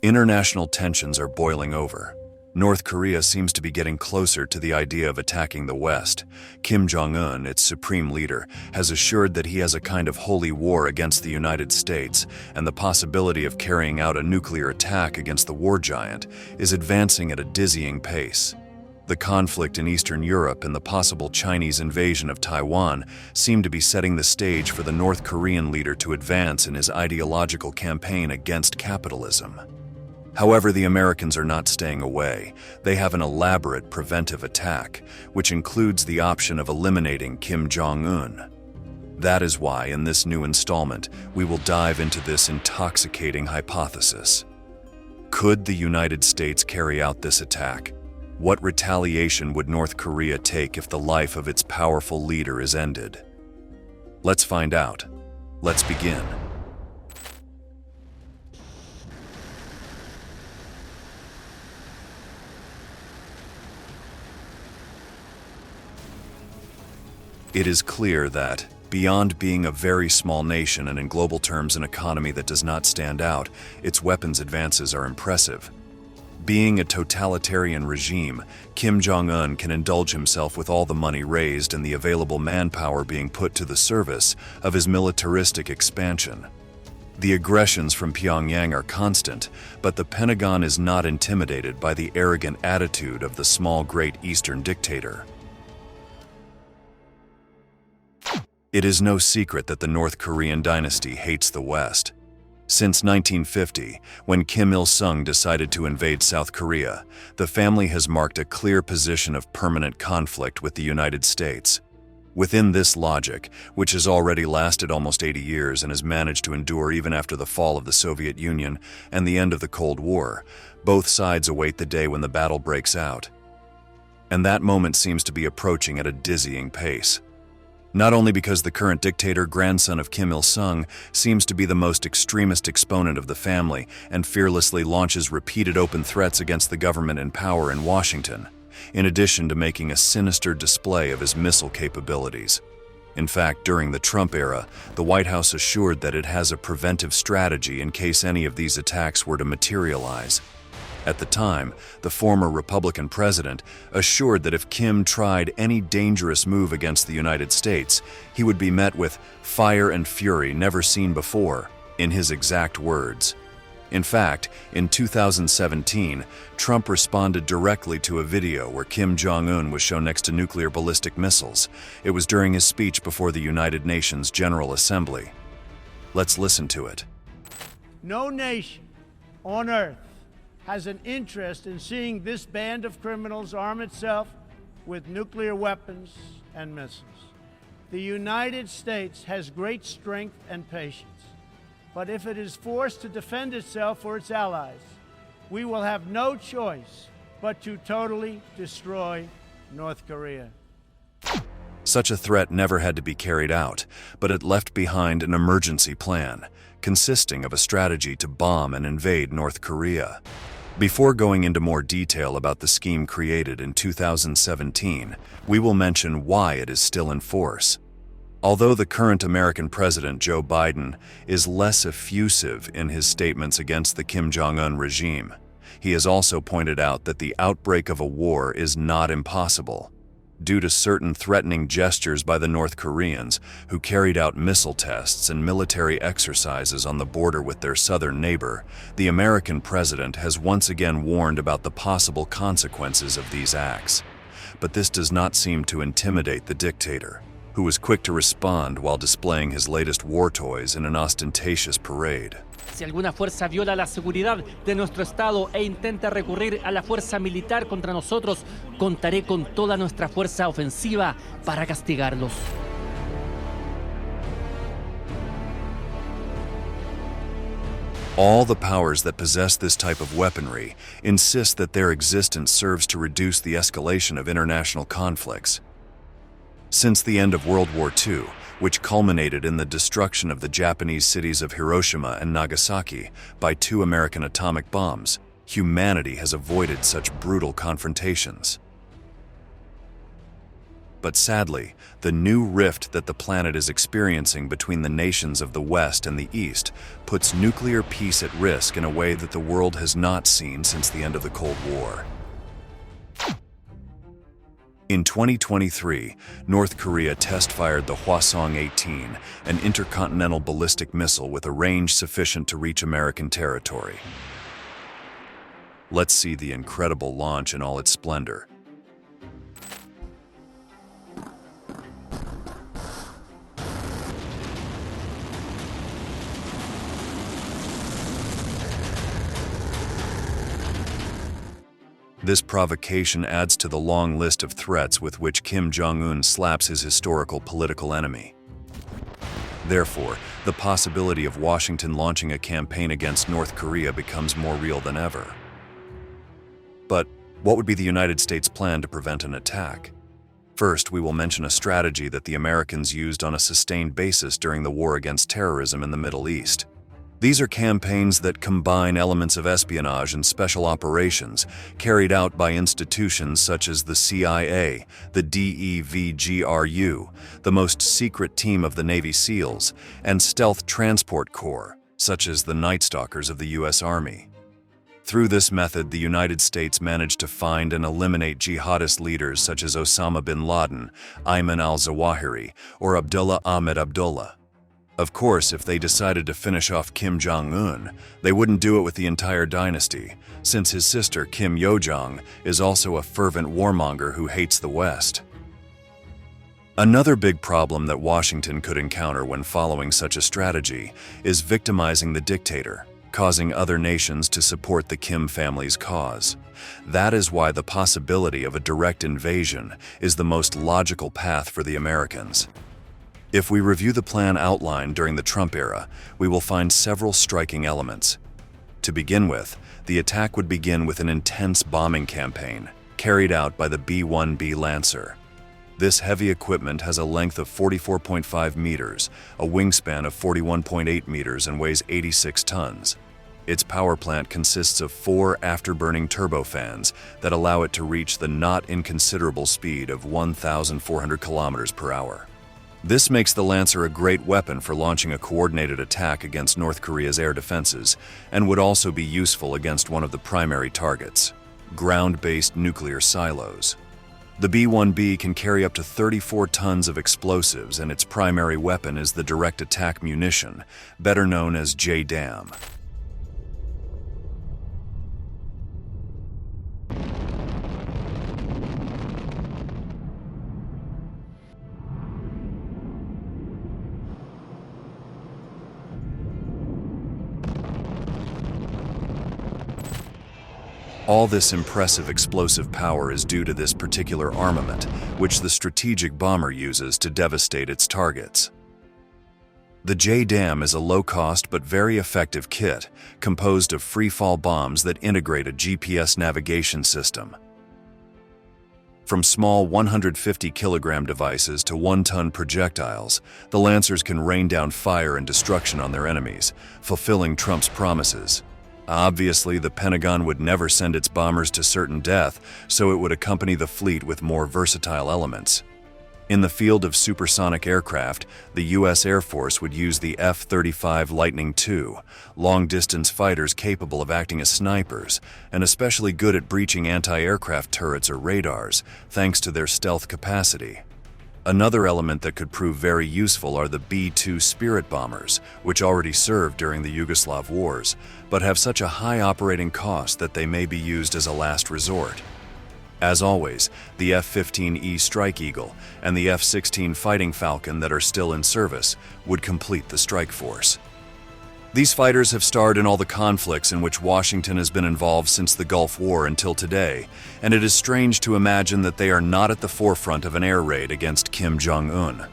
International tensions are boiling over. North Korea seems to be getting closer to the idea of attacking the West. Kim Jong-un, its supreme leader, has assured that he has a kind of holy war against the United States, and the possibility of carrying out a nuclear attack against the war giant is advancing at a dizzying pace. The conflict in Eastern Europe and the possible Chinese invasion of Taiwan seem to be setting the stage for the North Korean leader to advance in his ideological campaign against capitalism. However, the Americans are not staying away. They have an elaborate preventive attack, which includes the option of eliminating Kim Jong-un. That is why, in this new installment, we will dive into this intoxicating hypothesis. Could the United States carry out this attack? What retaliation would North Korea take if the life of its powerful leader is ended? Let's find out. Let's begin. It is clear that, beyond being a very small nation and in global terms an economy that does not stand out, its weapons advances are impressive. Being a totalitarian regime, Kim Jong-un can indulge himself with all the money raised and the available manpower being put to the service of his militaristic expansion. The aggressions from Pyongyang are constant, but the Pentagon is not intimidated by the arrogant attitude of the small Great Eastern dictator. It is no secret that the North Korean dynasty hates the West. Since 1950, when Kim Il-sung decided to invade South Korea, the family has marked a clear position of permanent conflict with the United States. Within this logic, which has already lasted almost 80 years and has managed to endure even after the fall of the Soviet Union and the end of the Cold War, both sides await the day when the battle breaks out. And that moment seems to be approaching at a dizzying pace. Not only because the current dictator, grandson of Kim Il-sung, seems to be the most extremist exponent of the family and fearlessly launches repeated open threats against the government in power in Washington, in addition to making a sinister display of his missile capabilities. In fact, during the Trump era, the White House assured that it has a preventive strategy in case any of these attacks were to materialize. At the time, the former Republican president assured that if Kim tried any dangerous move against the United States, he would be met with fire and fury never seen before, in his exact words. In fact, in 2017, Trump responded directly to a video where Kim Jong-un was shown next to nuclear ballistic missiles. It was during his speech before the United Nations General Assembly. Let's listen to it. No nation on earth has an interest in seeing this band of criminals arm itself with nuclear weapons and missiles. The United States has great strength and patience, but if it is forced to defend itself or its allies, we will have no choice but to totally destroy North Korea. Such a threat never had to be carried out, but it left behind an emergency plan, consisting of a strategy to bomb and invade North Korea. Before going into more detail about the scheme created in 2017, we will mention why it is still in force. Although the current American President Joe Biden is less effusive in his statements against the Kim Jong-un regime, he has also pointed out that the outbreak of a war is not impossible. Due to certain threatening gestures by the North Koreans, who carried out missile tests and military exercises on the border with their southern neighbor, the American president has once again warned about the possible consequences of these acts. But this does not seem to intimidate the dictator, who was quick to respond while displaying his latest war toys in an ostentatious parade. Si alguna fuerza viola la seguridad de nuestro Estado e intenta recurrir a la fuerza militar contra nosotros, contaré con toda nuestra fuerza ofensiva para castigarlos. All the powers that possess this type of weaponry insist that their existence serves to reduce the escalation of international conflicts. Since the end of World War II, which culminated in the destruction of the Japanese cities of Hiroshima and Nagasaki by 2 American atomic bombs, humanity has avoided such brutal confrontations. But sadly, the new rift that the planet is experiencing between the nations of the West and the East puts nuclear peace at risk in a way that the world has not seen since the end of the Cold War. In 2023, North Korea test-fired the Hwasong-18, an intercontinental ballistic missile with a range sufficient to reach American territory. Let's see the incredible launch in all its splendor. This provocation adds to the long list of threats with which Kim Jong-un slaps his historical political enemy. Therefore, the possibility of Washington launching a campaign against North Korea becomes more real than ever. But what would be the United States' plan to prevent an attack? First, we will mention a strategy that the Americans used on a sustained basis during the war against terrorism in the Middle East. These are campaigns that combine elements of espionage and special operations carried out by institutions such as the CIA, the DEVGRU, the most secret team of the Navy SEALs, and Stealth Transport Corps, such as the Night Stalkers of the U.S. Army. Through this method, the United States managed to find and eliminate jihadist leaders such as Osama bin Laden, Ayman al-Zawahiri, or Abdullah Ahmed Abdullah. Of course, if they decided to finish off Kim Jong-un, they wouldn't do it with the entire dynasty, since his sister Kim Yo-jong is also a fervent warmonger who hates the West. Another big problem that Washington could encounter when following such a strategy is victimizing the dictator, causing other nations to support the Kim family's cause. That is why the possibility of a direct invasion is the most logical path for the Americans. If we review the plan outlined during the Trump era, we will find several striking elements. To begin with, the attack would begin with an intense bombing campaign carried out by the B-1B Lancer. This heavy equipment has a length of 44.5 meters, a wingspan of 41.8 meters, and weighs 86 tons. Its power plant consists of 4 afterburning turbofans that allow it to reach the not inconsiderable speed of 1,400 kilometers per hour. This makes the Lancer a great weapon for launching a coordinated attack against North Korea's air defenses, and would also be useful against one of the primary targets, ground-based nuclear silos. The B-1B can carry up to 34 tons of explosives, and its primary weapon is the direct attack munition, better known as JDAM. All this impressive explosive power is due to this particular armament, which the strategic bomber uses to devastate its targets. The JDAM is a low-cost but very effective kit composed of free-fall bombs that integrate a GPS navigation system. From small 150-kilogram devices to 1-ton projectiles, the Lancers can rain down fire and destruction on their enemies, fulfilling Trump's promises. Obviously, the Pentagon would never send its bombers to certain death, so it would accompany the fleet with more versatile elements. In the field of supersonic aircraft, the U.S. Air Force would use the F-35 Lightning II, long-distance fighters capable of acting as snipers, and especially good at breaching anti-aircraft turrets or radars, thanks to their stealth capacity. Another element that could prove very useful are the B-2 Spirit bombers, which already served during the Yugoslav wars, but have such a high operating cost that they may be used as a last resort. As always, the F-15E Strike Eagle and the F-16 Fighting Falcon that are still in service would complete the strike force. These fighters have starred in all the conflicts in which Washington has been involved since the Gulf War until today, and it is strange to imagine that they are not at the forefront of an air raid against Kim Jong-un.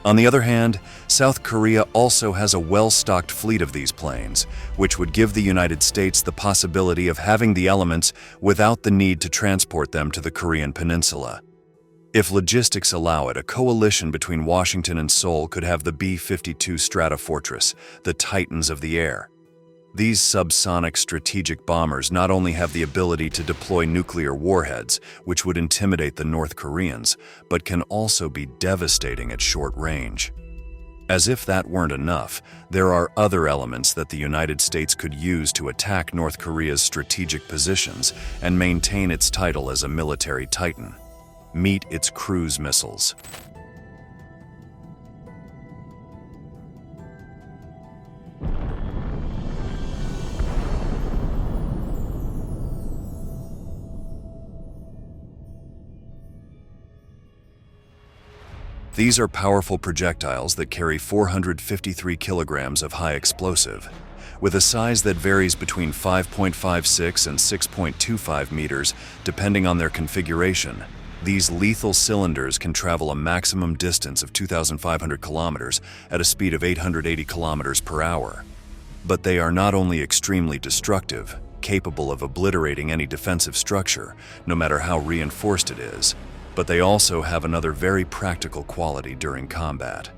On the other hand, South Korea also has a well-stocked fleet of these planes, which would give the United States the possibility of having the elements without the need to transport them to the Korean peninsula. If logistics allow it, a coalition between Washington and Seoul could have the B-52 Stratofortress, the Titans of the air. These subsonic strategic bombers not only have the ability to deploy nuclear warheads, which would intimidate the North Koreans, but can also be devastating at short range. As if that weren't enough, there are other elements that the United States could use to attack North Korea's strategic positions and maintain its title as a military titan. Meet its cruise missiles. These are powerful projectiles that carry 453 kilograms of high explosive. With a size that varies between 5.56 and 6.25 meters, depending on their configuration, these lethal cylinders can travel a maximum distance of 2,500 kilometers at a speed of 880 kilometers per hour. But they are not only extremely destructive, capable of obliterating any defensive structure, no matter how reinforced it is, but they also have another very practical quality during combat.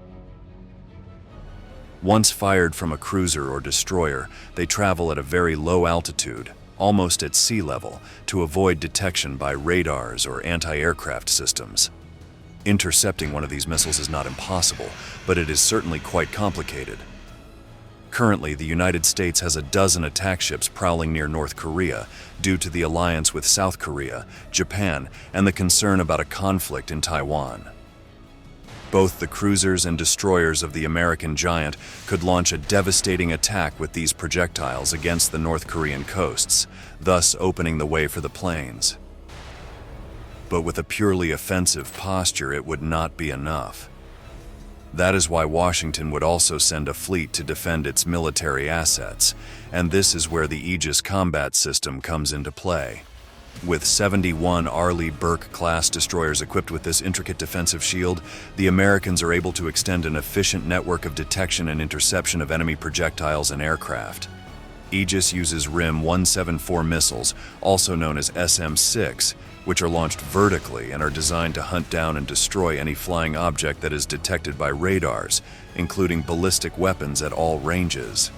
Once fired from a cruiser or destroyer, they travel at a very low altitude, almost at sea level, to avoid detection by radars or anti-aircraft systems. Intercepting one of these missiles is not impossible, but it is certainly quite complicated. Currently, the United States has a dozen attack ships prowling near North Korea due to the alliance with South Korea, Japan, and the concern about a conflict in Taiwan. Both the cruisers and destroyers of the American giant could launch a devastating attack with these projectiles against the North Korean coasts, thus opening the way for the planes. But with a purely offensive posture, it would not be enough. That is why Washington would also send a fleet to defend its military assets, and this is where the Aegis combat system comes into play. With 71 Arleigh Burke-class destroyers equipped with this intricate defensive shield, the Americans are able to extend an efficient network of detection and interception of enemy projectiles and aircraft. Aegis uses RIM-174 missiles, also known as SM-6, which are launched vertically and are designed to hunt down and destroy any flying object that is detected by radars, including ballistic weapons at all ranges.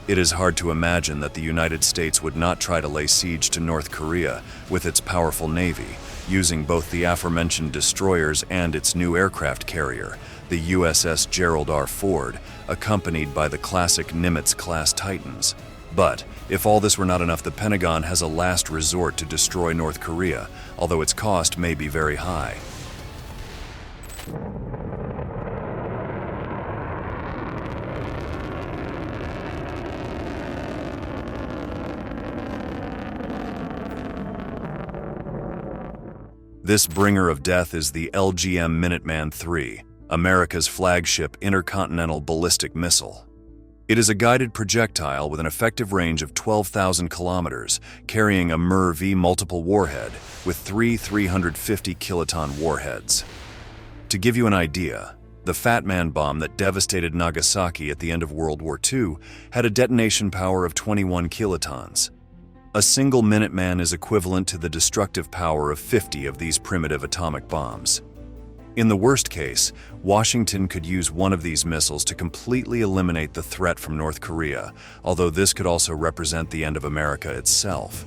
It is hard to imagine that the United States would not try to lay siege to North Korea with its powerful navy, using both the aforementioned destroyers and its new aircraft carrier, the USS Gerald R. Ford, accompanied by the classic Nimitz-class Titans. But if all this were not enough, the Pentagon has a last resort to destroy North Korea, although its cost may be very high. This bringer of death is the LGM Minuteman III, America's flagship intercontinental ballistic missile. It is a guided projectile with an effective range of 12,000 kilometers, carrying a MIR-V multiple warhead with three 350 kiloton warheads. To give you an idea, the Fat Man bomb that devastated Nagasaki at the end of World War II had a detonation power of 21 kilotons. A single Minuteman is equivalent to the destructive power of 50 of these primitive atomic bombs. In the worst case, Washington could use one of these missiles to completely eliminate the threat from North Korea, although this could also represent the end of America itself.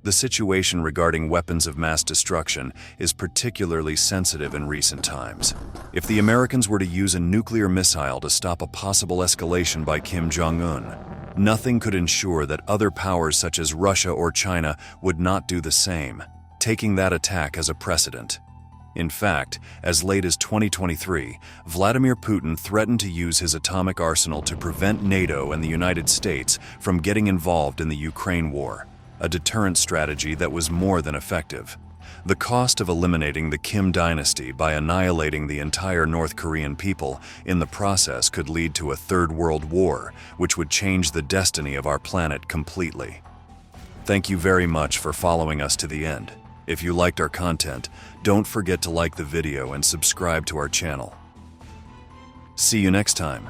The situation regarding weapons of mass destruction is particularly sensitive in recent times. If the Americans were to use a nuclear missile to stop a possible escalation by Kim Jong-un, nothing could ensure that other powers such as Russia or China would not do the same, taking that attack as a precedent. In fact, as late as 2023, Vladimir Putin threatened to use his atomic arsenal to prevent NATO and the United States from getting involved in the Ukraine war, a deterrent strategy that was more than effective. The cost of eliminating the Kim dynasty by annihilating the entire North Korean people in the process could lead to a third world war, which would change the destiny of our planet completely. Thank you very much for following us to the end. If you liked our content, don't forget to like the video and subscribe to our channel. See you next time.